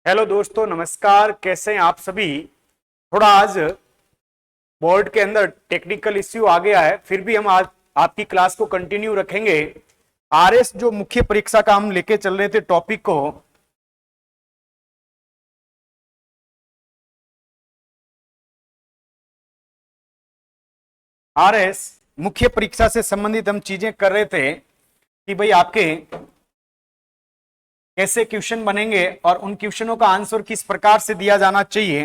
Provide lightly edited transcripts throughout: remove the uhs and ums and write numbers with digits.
Hello दोस्तों, नमस्कार। कैसे हैं आप सभी। थोड़ा आज बोर्ड के अंदर टेक्निकल इश्यू आ गया है, फिर भी हम आज आपकी क्लास को कंटिन्यू रखेंगे। आरएस जो मुख्य परीक्षा का हम लेके चल रहे थे टॉपिक को, आरएस मुख्य परीक्षा से संबंधित हम चीजें कर रहे थे कि भाई आपके कैसे क्वेश्चन बनेंगे और उन क्वेश्चनों का आंसर किस प्रकार से दिया जाना चाहिए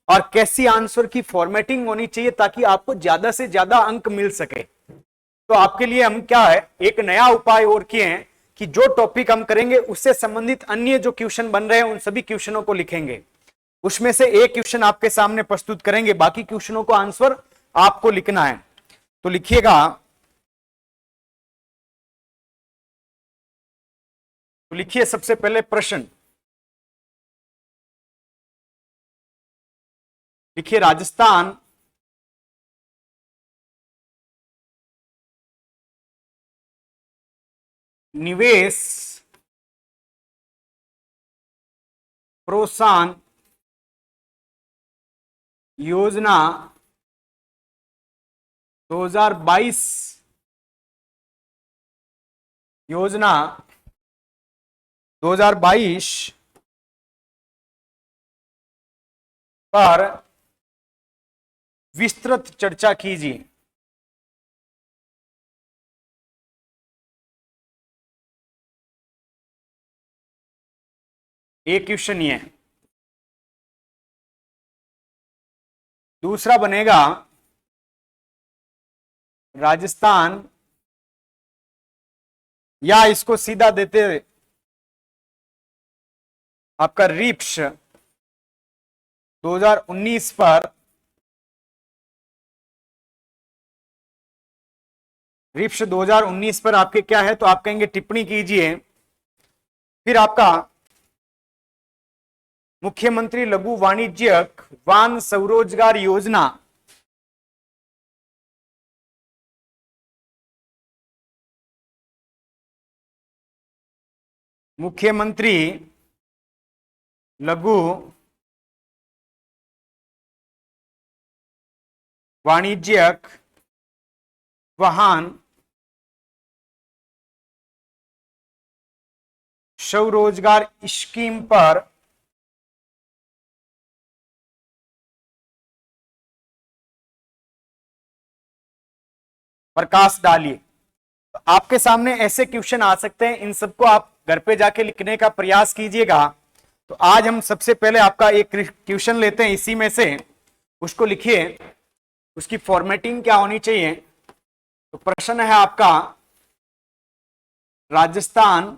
और कैसी आंसर की फॉर्मेटिंग होनी चाहिए ताकि आपको ज्यादा से ज्यादा अंक मिल सके। तो आपके लिए हम क्या है, एक नया उपाय और किए हैं कि जो टॉपिक हम करेंगे उससे संबंधित अन्य जो क्वेश्चन बन रहे हैं उन सभी क्वेश्चनों को लिखेंगे, उसमें से एक क्वेश्चन आपके सामने प्रस्तुत करेंगे, बाकी क्वेश्चनों को आंसर आपको लिखना है। तो लिखिएगा, तो लिखिए सबसे पहले प्रश्न लिखिए। राजस्थान निवेश प्रोत्साहन योजना 2022 योजना 2022 पर विस्तृत चर्चा कीजिए। एक क्वेश्चन ये है। दूसरा बनेगा, राजस्थान, या इसको सीधा देते आपका रिप्स 2019 पर, रिप्स 2019 पर आपके क्या है, तो आप कहेंगे टिप्पणी कीजिए। फिर आपका मुख्यमंत्री लघु वाणिज्यिक वान स्वरोजगार योजना मुख्यमंत्री लघु वाणिज्यिक वाहन स्वरोजगार स्कीम पर प्रकाश डालिए। तो आपके सामने ऐसे क्वेश्चन आ सकते हैं, इन सबको आप घर पे जाके लिखने का प्रयास कीजिएगा। तो आज हम सबसे पहले आपका एक क्वेश्चन लेते हैं, इसी में से उसको लिखिए, उसकी फॉर्मेटिंग क्या होनी चाहिए। तो प्रश्न है आपका, राजस्थान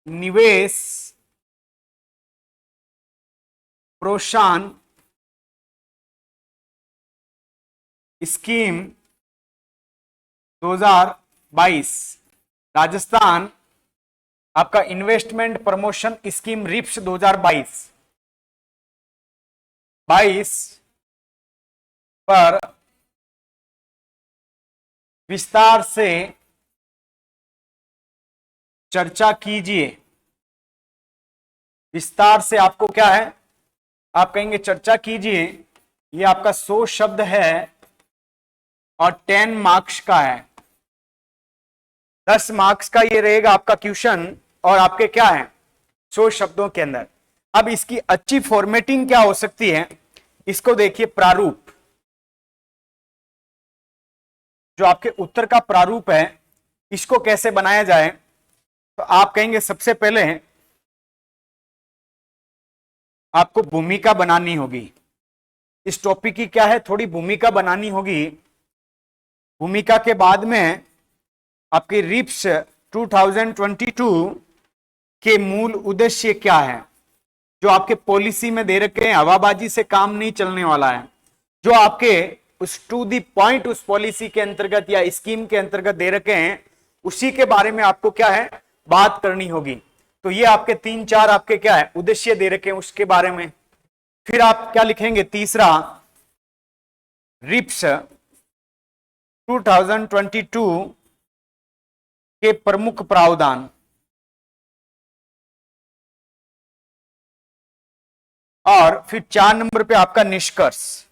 निवेश प्रोत्साहन स्कीम 2022, राजस्थान आपका इन्वेस्टमेंट प्रमोशन स्कीम रिप्स 2022 पर विस्तार से चर्चा कीजिए। विस्तार से आपको क्या है, आप कहेंगे चर्चा कीजिए। ये आपका 100 शब्द है और 10 मार्क्स का है। 10 मार्क्स का ये रहेगा आपका क्वेश्चन और आपके क्या है 100 शब्दों के अंदर। अब इसकी अच्छी फॉर्मेटिंग क्या हो सकती है, इसको देखिए। प्रारूप, जो आपके उत्तर का प्रारूप है, इसको कैसे बनाया जाए। तो आप कहेंगे सबसे पहले आपको भूमिका बनानी होगी। इस टॉपिक की क्या है, थोड़ी भूमिका बनानी होगी। भूमिका के बाद में आपके रिप्स 2022 के मूल उद्देश्य क्या है, जो आपके पॉलिसी में दे रखे हैं। हवाबाजी से काम नहीं चलने वाला है, जो आपके उस टू दी पॉइंट उस पॉलिसी के अंतर्गत या स्कीम के अंतर्गत दे रखे हैं, उसी के बारे में आपको क्या है बात करनी होगी। तो ये आपके 3-4 आपके क्या है उद्देश्य दे रखे हैं, उसके बारे में। फिर आप क्या लिखेंगे, तीसरा, रिप्स 2022 के प्रमुख प्रावधान। और फिर 4 नंबर पे आपका निष्कर्ष।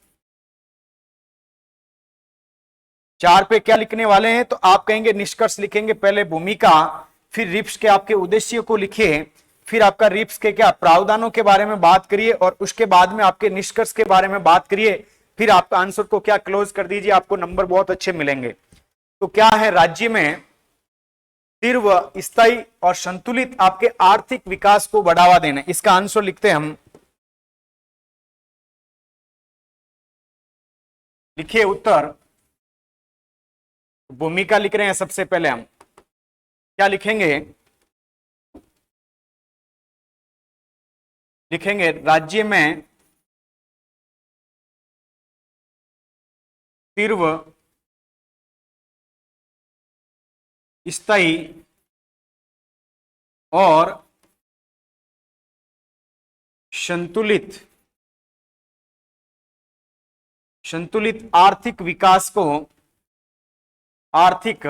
4 पे क्या लिखने वाले हैं, तो आप कहेंगे निष्कर्ष लिखेंगे, पहले भूमिका, फिर रिप्स के आपके उद्देश्य को लिखिए, फिर आपका रिप्स के क्या प्रावधानों के बारे में बात करिए, और उसके बाद में आपके निष्कर्ष के बारे में बात करिए, फिर आपका आंसर को क्या क्लोज कर दीजिए, आपको नंबर बहुत अच्छे मिलेंगे। तो क्या है, राज्य में तीव्र, स्थायी और संतुलित आपके आर्थिक विकास को बढ़ावा देना, इसका आंसर लिखते हैं हम। लिखिए उत्तर। भूमिका लिख रहे हैं, सबसे पहले हम क्या लिखेंगे, लिखेंगे राज्य में तीव्र, स्थायी और संतुलित आर्थिक विकास को, आर्थिक,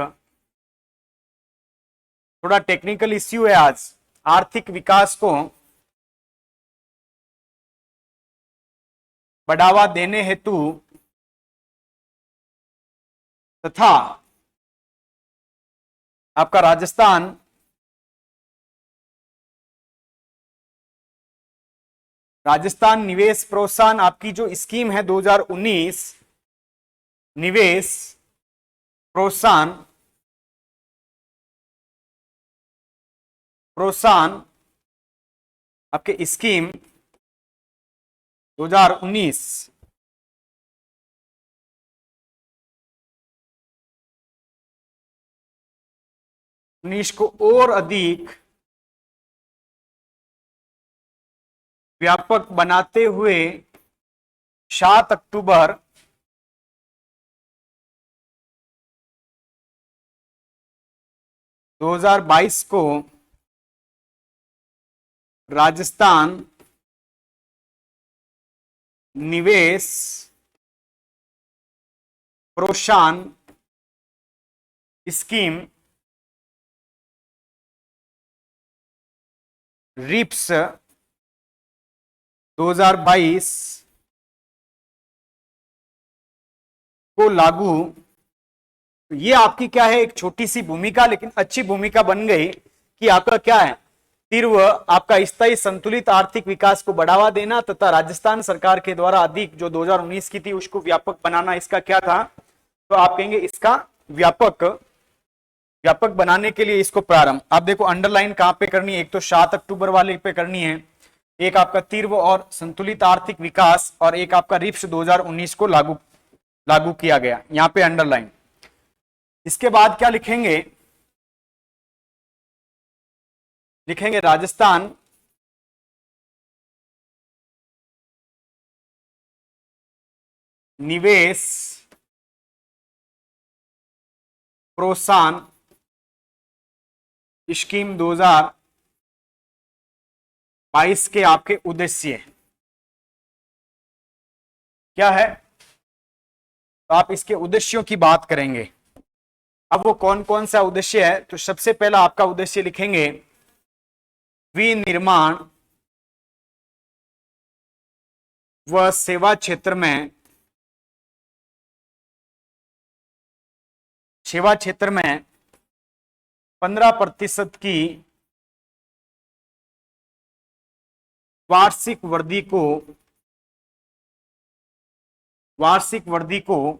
थोड़ा टेक्निकल इश्यू है आज, आर्थिक विकास को बढ़ावा देने हेतु तथा आपका राजस्थान निवेश प्रोत्साहन, आपकी जो स्कीम है 2019 निवेश प्रोत्साहन आपके स्कीम 2019 को और अधिक व्यापक बनाते हुए 7 अक्टूबर 2022 को राजस्थान निवेश प्रोत्साहन स्कीम रिप्स 2022 को लागू, ये आपकी क्या है, एक छोटी सी भूमिका, लेकिन अच्छी भूमिका बन गई कि आपका क्या है, तीव्र, आपका स्थायी संतुलित आर्थिक विकास को बढ़ावा देना तथा राजस्थान सरकार के द्वारा अधिक जो 2019 की थी उसको व्यापक बनाना, इसका क्या था, तो आप कहेंगे इसका व्यापक बनाने के लिए इसको प्रारंभ। आप देखो अंडरलाइन कहां पे करनी है, एक तो 7 अक्टूबर वाले पे करनी है, एक आपका तीव्र और संतुलित आर्थिक विकास, और एक आपका रिप्स 2019 को लागू किया गया, यहां पे अंडरलाइन। इसके बाद क्या लिखेंगे, लिखेंगे राजस्थान निवेश प्रोत्साहन स्कीम 2022 के आपके उद्देश्य क्या है, तो आप इसके उद्देश्यों की बात करेंगे। अब वो कौन कौन सा उद्देश्य है, तो सबसे पहला आपका उद्देश्य लिखेंगे विनिर्माण व सेवा क्षेत्र में 15% की वार्षिक वृद्धि को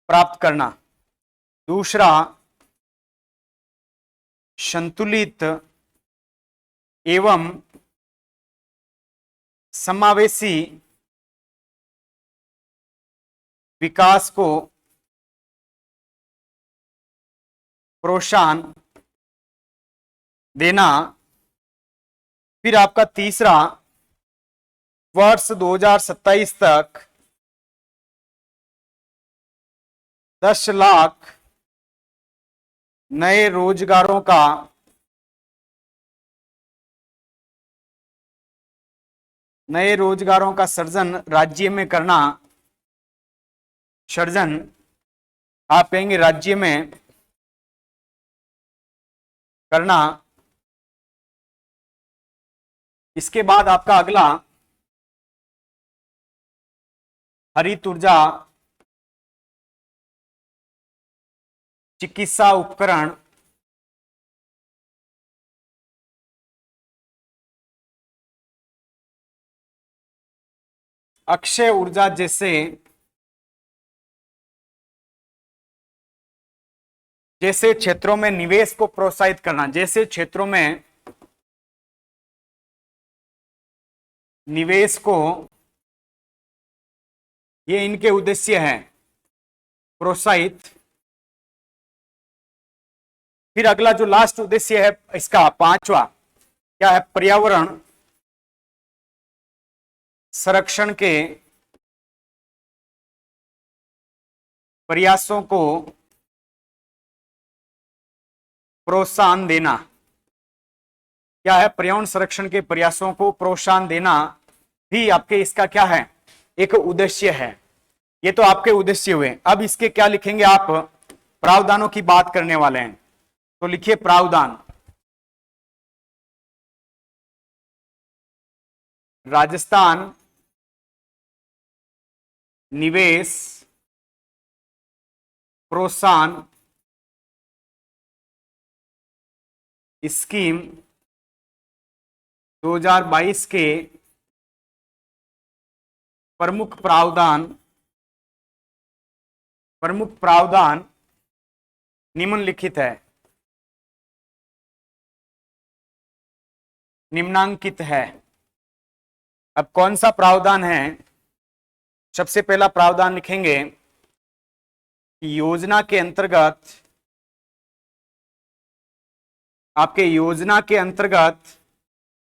प्राप्त करना। दूसरा, संतुलित एवं समावेशी विकास को प्रोत्साहन देना। फिर आपका तीसरा, वर्ष 2027 तक 10 लाख नए रोजगारों का सृजन राज्य में करना। सृजन आप कहेंगे राज्य में करना, इसके बाद आपका अगला हरित ऊर्जा चिकित्सा उपकरण, अक्षय ऊर्जा जैसे क्षेत्रों में निवेश को प्रोत्साहित करना, जैसे क्षेत्रों में निवेश को, ये इनके उद्देश्य हैं प्रोत्साहित। फिर अगला जो लास्ट उद्देश्य है इसका पांचवा क्या है, पर्यावरण संरक्षण के प्रयासों को प्रोत्साहन देना। क्या है, पर्यावरण संरक्षण के प्रयासों को प्रोत्साहन देना भी आपके इसका क्या है, एक उद्देश्य है। ये तो आपके उद्देश्य हुए। अब इसके क्या लिखेंगे आप, प्रावधानों की बात करने वाले हैं, तो लिखिए प्रावधान। राजस्थान निवेश प्रोत्साहन स्कीम 2022 के प्रमुख प्रावधान निम्नलिखित है, निम्नांकित है। अब कौन सा प्रावधान है, सबसे पहला प्रावधान लिखेंगे योजना के अंतर्गत, आपके योजना के अंतर्गत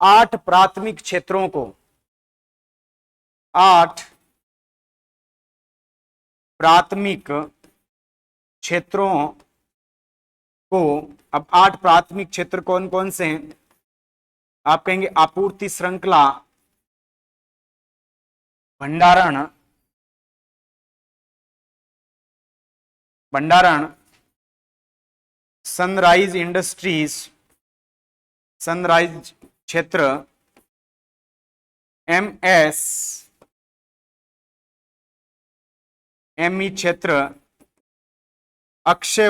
8 प्राथमिक क्षेत्रों को, 8 प्राथमिक क्षेत्रों को, अब 8 प्राथमिक क्षेत्र कौन कौन से हैं, आप कहेंगे आपूर्ति श्रृंखला, भंडारण, सनराइज इंडस्ट्रीज, सनराइज क्षेत्र, एमएसएमई क्षेत्र, अक्षय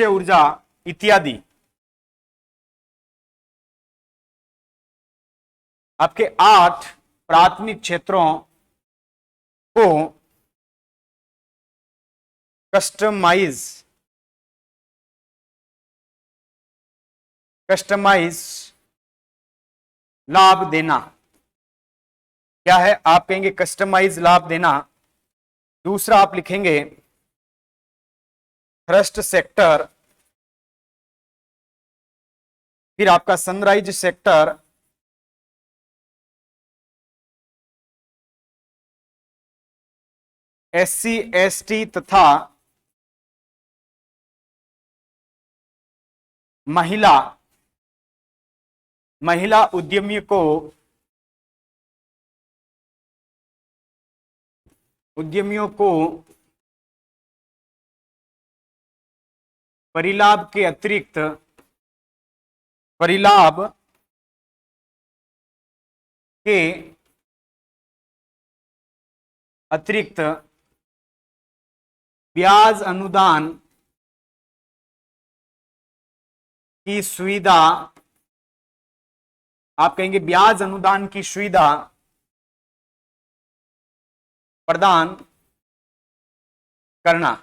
ऊर्जा इत्यादि। आपके 8 प्राथमिक क्षेत्रों को कस्टमाइज लाभ देना। क्या है, आप कहेंगे कस्टमाइज लाभ देना। दूसरा आप लिखेंगे थ्रस्ट सेक्टर, फिर आपका सनराइज सेक्टर, SC ST तथा महिला उद्यमियों को परिलाभ के अतिरिक्त ब्याज अनुदान की सुविधा, आप कहेंगे ब्याज अनुदान की सुविधा प्रदान करना।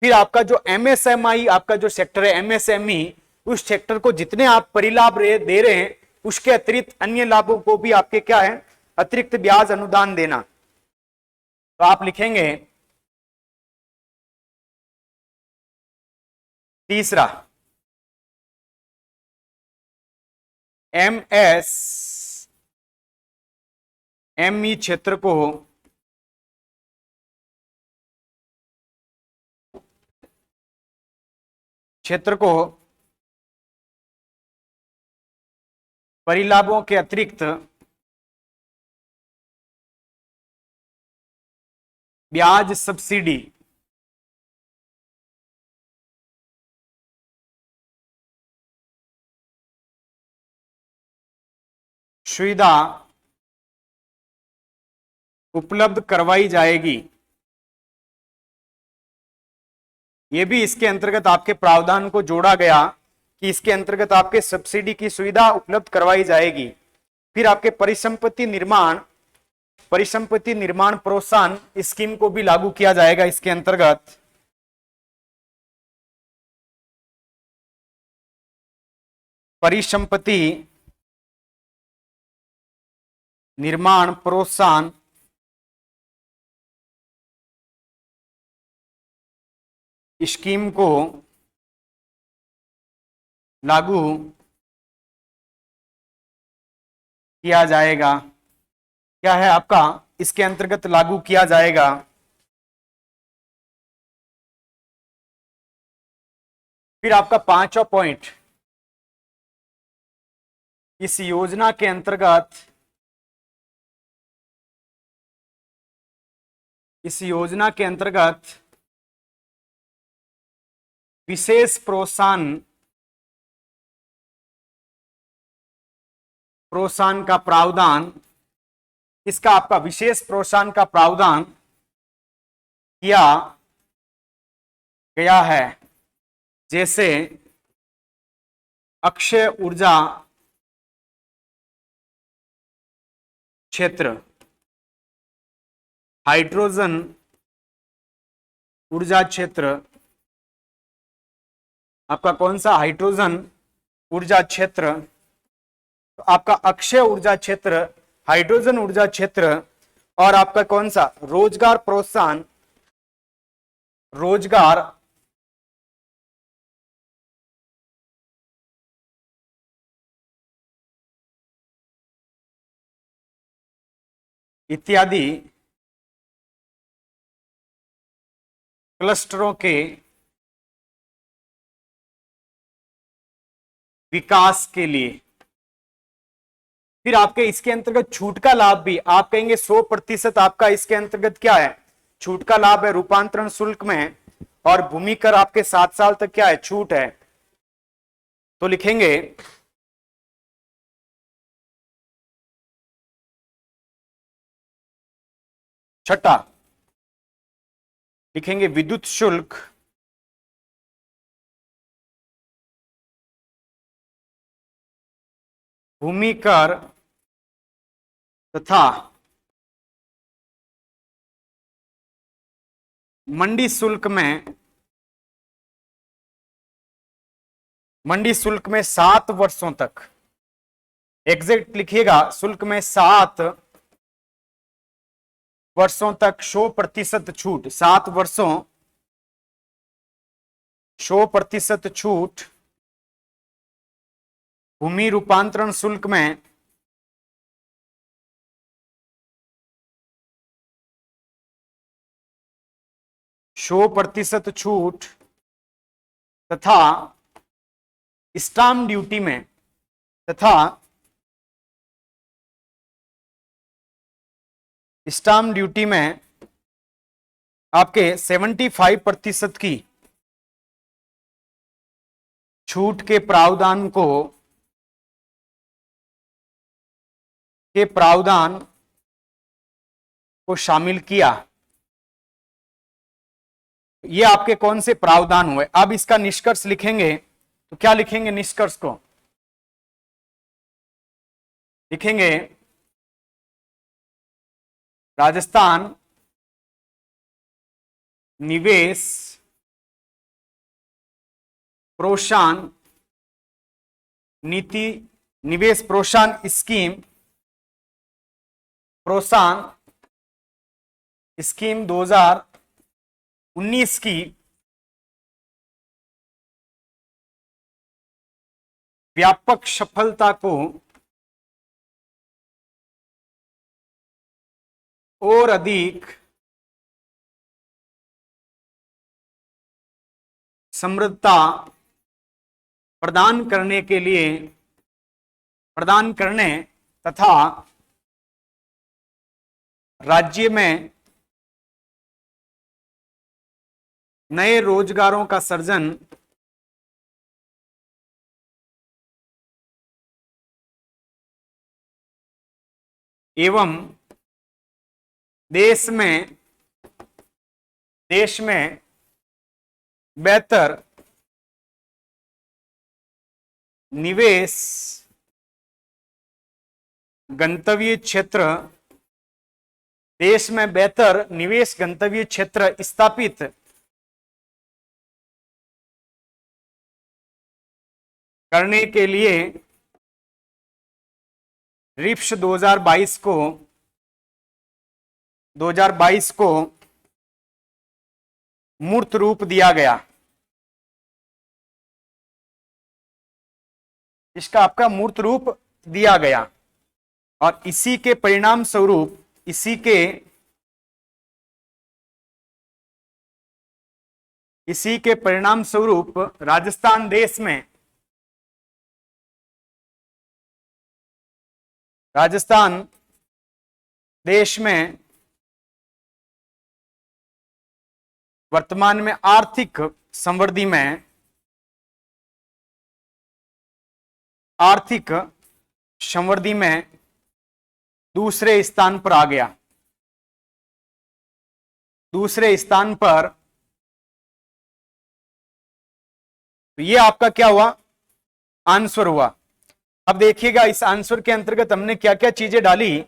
फिर आपका जो MSMI, आपका जो सेक्टर है MSME, उस सेक्टर को जितने आप परिलाभ दे रहे हैं उसके अतिरिक्त अन्य लाभों को भी आपके क्या है, अतिरिक्त ब्याज अनुदान देना। तो आप लिखेंगे तीसरा MSME क्षेत्र को परिलाभों के अतिरिक्त ब्याज सब्सिडी सुविधा उपलब्ध करवाई जाएगी। ये भी इसके अंतर्गत आपके प्रावधान को जोड़ा गया कि इसके अंतर्गत आपके सब्सिडी की सुविधा उपलब्ध करवाई जाएगी। फिर आपके परिसंपत्ति निर्माण प्रोत्साहन स्कीम को भी लागू किया जाएगा इसके अंतर्गत। परिसंपत्ति निर्माण प्रोत्साहन स्कीम को लागू किया जाएगा। क्या है आपका इसके अंतर्गत लागू किया जाएगा। फिर आपका 5वां पॉइंट, इस योजना के अंतर्गत विशेष प्रोत्साहन का प्रावधान, इसका आपका विशेष प्रोत्साहन का प्रावधान किया गया है। जैसे अक्षय ऊर्जा क्षेत्र, हाइड्रोजन ऊर्जा क्षेत्र, आपका कौन सा हाइड्रोजन ऊर्जा क्षेत्र, तो आपका अक्षय ऊर्जा क्षेत्र, हाइड्रोजन ऊर्जा क्षेत्र, और आपका कौन सा रोजगार प्रोत्साहन, रोजगार इत्यादि क्लस्टरों के विकास के लिए। फिर आपके इसके अंतर्गत छूट का लाभ भी, आप कहेंगे 100% आपका इसके अंतर्गत क्या है, छूट का लाभ है रूपांतरण शुल्क में, और भूमि कर आपके 7 साल तक क्या है, छूट है। तो लिखेंगे छठा, लिखेंगे विद्युत शुल्क भूमि कर तथा मंडी शुल्क में 7 वर्षों तक, एग्जैक्ट लिखिएगा, शुल्क में 7 वर्षों तक 100% छूट, 7 वर्षों 100% छूट भूमि रूपांतरण शुल्क में 100% छूट तथा स्टाम्प ड्यूटी में आपके 75% की छूट के प्रावधान को शामिल किया। ये आपके कौन से प्रावधान हुए। अब इसका निष्कर्ष लिखेंगे तो क्या लिखेंगे, निष्कर्ष को लिखेंगे राजस्थान निवेश प्रोत्साहन नीति, निवेश प्रोत्साहन स्कीम 2019 की व्यापक सफलता को और अधिक समृद्धता प्रदान करने तथा राज्य में नए रोजगारों का सृजन एवं देश में बेहतर निवेश गंतव्य क्षेत्र, देश में बेहतर निवेश गंतव्य क्षेत्र स्थापित करने के लिए रिप्स 2022 को मूर्त रूप दिया गया। इसका आपका मूर्त रूप दिया गया और इसी के परिणाम स्वरूप राजस्थान देश में वर्तमान में आर्थिक संवृद्धि में दूसरे स्थान पर आ गया। दूसरे स्थान पर, तो ये आपका क्या हुआ, आंसर हुआ। अब देखिएगा इस आंसर के अंतर्गत हमने क्या क्या चीजें डाली।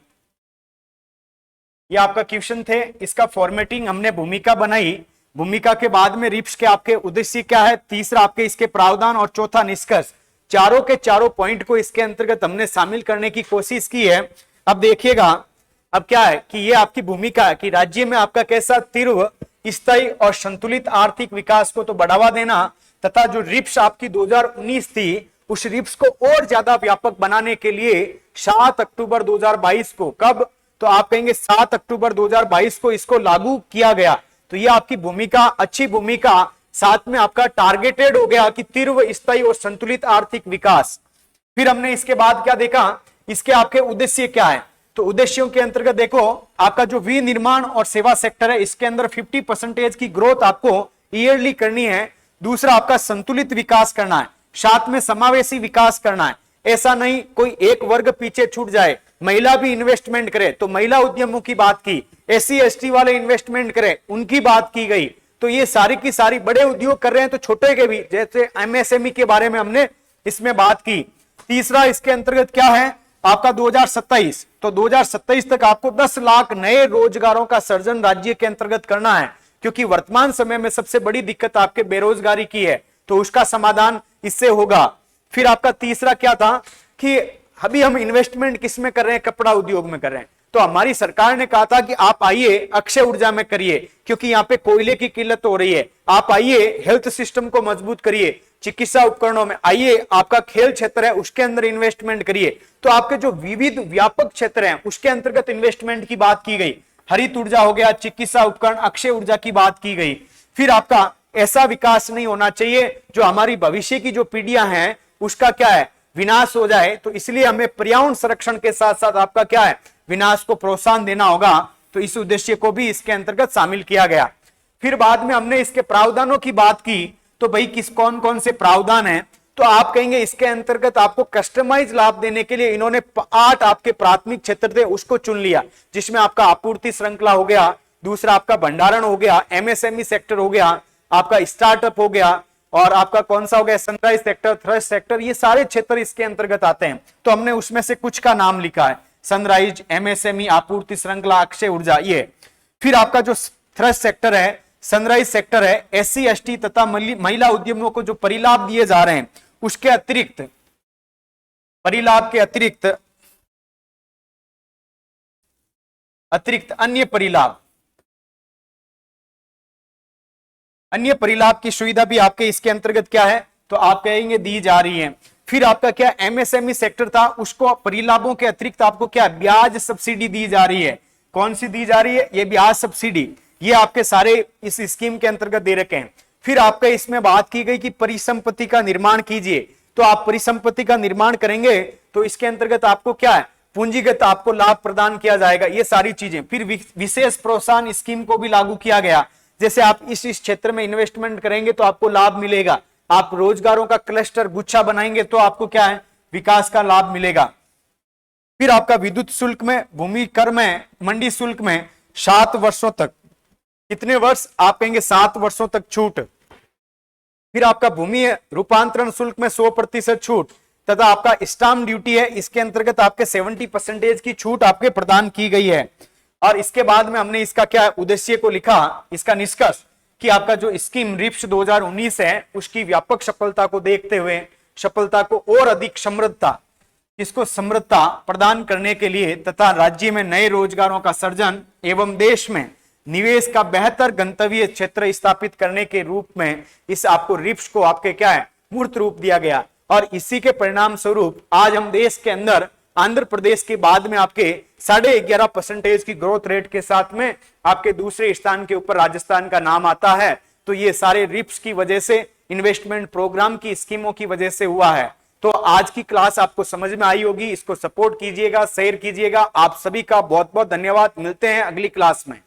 ये आपका क्वेश्चन थे, इसका फॉर्मेटिंग हमने भूमिका बनाई। भूमिका के बाद में रिप्स के आपके उद्देश्य क्या है, तीसरा आपके इसके प्रावधान और चौथा निष्कर्ष, चारों के चारों पॉइंट को इसके अंतर्गत हमने शामिल करने की कोशिश की है। अब देखिएगा अब क्या है कि ये आपकी भूमिका है कि राज्य में आपका कैसा तीव्र, स्थायी और संतुलित आर्थिक विकास को तो बढ़ावा देना तथा जो रिप्स आपकी 2019 थी उस रिप्स को और ज्यादा व्यापक बनाने के लिए 7 अक्टूबर 2022 को, कब, तो आप कहेंगे 7 अक्टूबर 2022 को इसको लागू किया गया। तो ये आपकी भूमिका, अच्छी भूमिका, साथ में आपका टारगेटेड हो गया कि तीव्र, स्थायी और संतुलित आर्थिक विकास। फिर हमने इसके बाद क्या देखा, इसके आपके उद्देश्य क्या है, तो उद्देश्यों के अंतर्गत देखो आपका जो विनिर्माण और सेवा सेक्टर है इसके अंदर 50% की ग्रोथ आपको ईयरली करनी है। दूसरा आपका संतुलित विकास करना है, साथ में समावेशी विकास करना है। ऐसा नहीं कोई एक वर्ग पीछे छूट जाए, महिला भी इन्वेस्टमेंट करे तो महिला उद्यमों की बात की, SC ST वाले इन्वेस्टमेंट करे उनकी बात की गई। तो ये सारी की सारी बड़े उद्योग कर रहे हैं तो छोटे के भी, जैसे MSME के बारे में हमने इसमें बात की। तीसरा इसके अंतर्गत क्या है आपका 2027, तो 2027 तक आपको 10 लाख नए रोजगारों का सृजन राज्य के अंतर्गत करना है, क्योंकि वर्तमान समय में सबसे बड़ी दिक्कत आपके बेरोजगारी की है, तो उसका समाधान इससे होगा। फिर आपका तीसरा क्या था कि अभी हम इन्वेस्टमेंट किस में कर रहे हैं, कपड़ा उद्योग में कर रहे हैं, तो हमारी सरकार ने कहा था कि आप आइए अक्षय ऊर्जा में करिए, क्योंकि यहाँ पे कोयले की किल्लत हो रही है। आप आइए हेल्थ सिस्टम को मजबूत करिए, चिकित्सा उपकरणों में आइए, आपका खेल क्षेत्र है उसके अंदर इन्वेस्टमेंट करिए। तो आपके जो विविध व्यापक क्षेत्र हैं उसके अंतर्गत इन्वेस्टमेंट की बात की गई। हरित ऊर्जा हो गया, चिकित्सा उपकरण, अक्षय ऊर्जा की बात की गई। फिर आपका ऐसा विकास नहीं होना चाहिए जो हमारी भविष्य की जो पीढ़ियां हैं उसका क्या है, विनाश हो जाए। तो इसलिए हमें पर्यावरण संरक्षण के साथ साथ आपका क्या है, विनाश को प्रोत्साहन देना होगा। तो इस उद्देश्य को भी इसके अंतर्गत शामिल किया गया। फिर बाद में हमने इसके प्रावधानों की बात की, तो भाई किस कौन कौन से प्रावधान हैं, तो आप कहेंगे इसके अंतर्गत आपको कस्टमाइज लाभ देने के लिए इन्होंने 8 आपके प्राथमिक क्षेत्र थे उसको चुन लिया, जिसमें आपका आपूर्ति श्रृंखला हो गया, दूसरा आपका भंडारण हो गया, MSME सेक्टर हो गया, आपका स्टार्टअप हो गया, और आपका कौन सा हो गया, सनराइज सेक्टर, थ्रस्ट सेक्टर, ये सारे क्षेत्र इसके अंतर्गत आते हैं। तो हमने उसमें से कुछ का नाम लिखा है, सनराइज, MSME, आपूर्ति श्रृंखला, अक्षय ऊर्जा, ये। फिर आपका जो थ्रस्ट सेक्टर है, सनराइज सेक्टर है, SC ST तथा महिला उद्यमियों को जो परिलाभ दिए जा रहे हैं उसके अतिरिक्त, परिलाभ के अतिरिक्त अन्य परिलाभ की सुविधा भी आपके इसके अंतर्गत क्या है, तो आप कहेंगे दी जा रही है। फिर आपका क्या MSME सेक्टर था, उसको परिलाभों के अतिरिक्त आपको क्या ब्याज सब्सिडी दी जा रही है। कौन सी दी जा रही है, ये ब्याज सब्सिडी, ये आपके सारे इस स्कीम के अंतर्गत दे रखे हैं। फिर आपके इसमें बात की गई कि परिसंपत्ति का निर्माण कीजिए, तो आप परिसंपत्ति का निर्माण करेंगे तो इसके अंतर्गत आपको क्या है, पूंजीगत आपको लाभ प्रदान किया जाएगा, ये सारी चीजें। फिर विशेष प्रोत्साहन स्कीम को भी लागू किया गया, जैसे आप इस क्षेत्र में इन्वेस्टमेंट करेंगे तो आपको लाभ मिलेगा, आप रोजगारों का क्लस्टर गुच्छा बनाएंगे तो आपको क्या है, विकास का लाभ मिलेगा। फिर आपका विद्युत शुल्क में, भूमि कर में, मंडी शुल्क में 7 वर्षों तक, कितने वर्ष आप कहेंगे 7 वर्षों तक छूट। फिर आपका भूमि रूपांतरण शुल्क में 100% छूट, तथा आपका स्टाम्प ड्यूटी है, इसके अंतर्गत आपके 70% की छूट आपके प्रदान की गई है। और इसके बाद में हमने इसका क्या उद्देश्य को लिखा, इसका निष्कर्ष कि आपका जो स्कीम रिप्स 2019 है उसकी व्यापक सफलता को देखते हुए सफलता को और अधिक समृद्धता, इसको समृद्धता प्रदान करने के लिए तथा राज्य में नए रोजगारों का सृजन एवं देश में निवेश का बेहतर गंतव्य क्षेत्र स्थापित करने के रूप में इस आपको रिप्स को आपके क्या है मूर्त रूप दिया गया। और इसी के परिणाम स्वरूप आज हम देश के अंदर आंध्र प्रदेश के बाद में आपके 11.5% की ग्रोथ रेट के साथ में आपके दूसरे स्थान के ऊपर राजस्थान का नाम आता है। तो ये सारे रिप्स की वजह से, इन्वेस्टमेंट प्रोग्राम की स्कीमों की वजह से हुआ है। तो आज की क्लास आपको समझ में आई होगी, इसको सपोर्ट कीजिएगा, शेयर कीजिएगा। आप सभी का बहुत बहुत धन्यवाद। मिलते हैं अगली क्लास में।